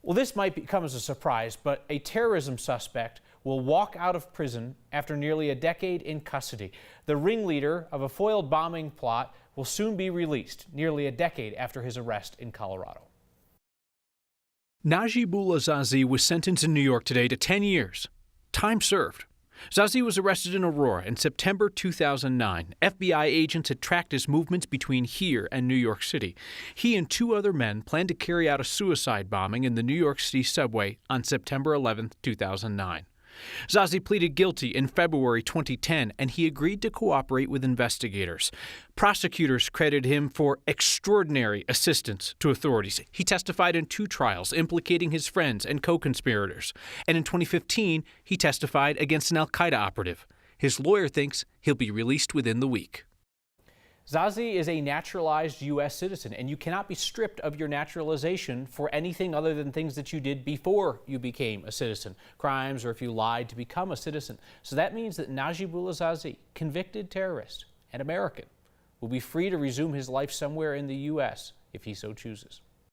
Well, this might come as a surprise, but a terrorism suspect will walk out of prison after nearly a decade in custody. The ringleader of a foiled bombing plot will soon be released, nearly a decade after his arrest in Colorado. Najibullah Zazi was sentenced in New York today to 10 years. Time served. Zazi was arrested in Aurora in September 2009. FBI agents had tracked his movements between here and New York City. He and two other men planned to carry out a suicide bombing in the New York City subway on September 11, 2009. Zazi pleaded guilty in February 2010, and he agreed to cooperate with investigators. Prosecutors credited him for extraordinary assistance to authorities. He testified in 2 trials implicating his friends and co-conspirators. And in 2015, he testified against an al-Qaida operative. His lawyer thinks he'll be released within the week. Zazi is a naturalized U.S. citizen, and you cannot be stripped of your naturalization for anything other than things that you did before you became a citizen, crimes, or if you lied to become a citizen. So that means that Najibullah Zazi, convicted terrorist and American, will be free to resume his life somewhere in the U.S. if he so chooses.